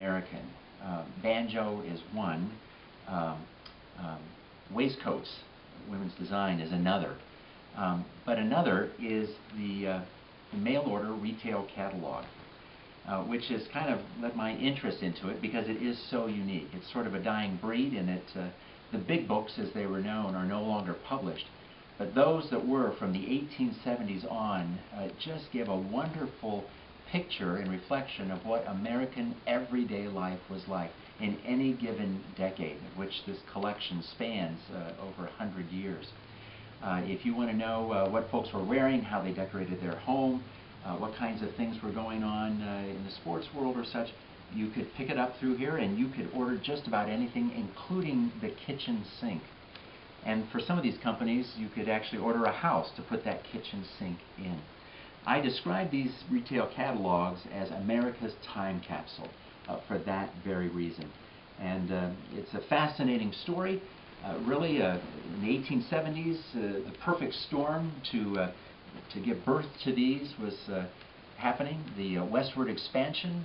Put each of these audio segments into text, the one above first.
American. Banjo is one. Um, um, Waistcoats, women's design, is another. But another is the mail order retail catalog, which has kind of led my interest into it because it is so unique. It's sort of a dying breed in that the big books, as they were known, are no longer published. But those that were from the 1870s on just give a wonderful picture and reflection of what American everyday life was like in any given decade, which this collection spans over 100 years. If you want to know what folks were wearing, how they decorated their home, what kinds of things were going on in the sports world or such, you could pick it up through here and you could order just about anything, including the kitchen sink. And for some of these companies, you could actually order a house to put that kitchen sink in. I describe these retail catalogs as America's time capsule for that very reason. And it's a fascinating story. Really, in the 1870s, the perfect storm to give birth to these was happening. The westward expansion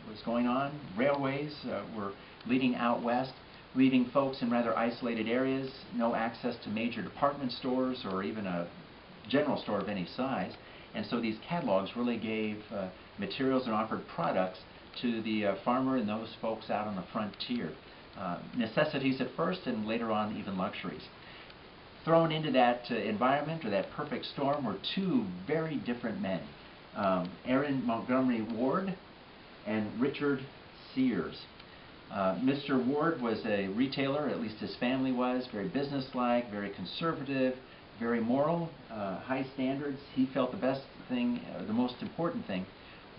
was going on. Railways were leading out west, leaving folks in rather isolated areas, no access to major department stores or even a general store of any size. And so these catalogs really gave materials and offered products to the farmer and those folks out on the frontier. Necessities at first, and later on even luxuries. Thrown into that environment, or that perfect storm, were two very different men. Aaron Montgomery Ward and Richard Sears. Mr. Ward was a retailer, at least his family was, very businesslike, very conservative, very moral, high standards. He felt the best thing, the most important thing,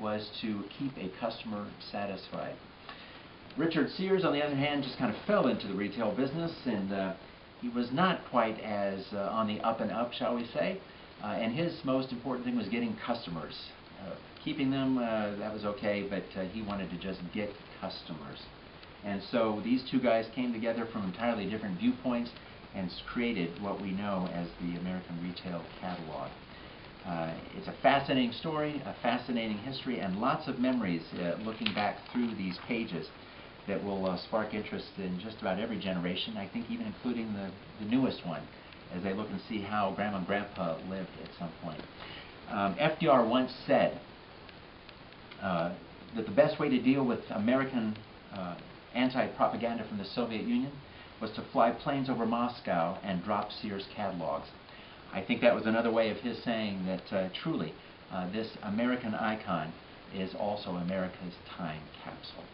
was to keep a customer satisfied. Richard Sears, on the other hand, just kind of fell into the retail business, and he was not quite as on the up and up, shall we say, and his most important thing was getting customers. Keeping them, that was okay, but he wanted to just get customers. And so these two guys came together from entirely different viewpoints and created what we know as the American Retail Catalog. It's a fascinating story, a fascinating history, and lots of memories looking back through these pages that will spark interest in just about every generation, I think even including the newest one, as they look and see how Grandma and Grandpa lived at some point. FDR once said that the best way to deal with American anti-propaganda from the Soviet Union was to fly planes over Moscow and drop Sears catalogs. I think that was another way of his saying that truly this American icon is also America's time capsule.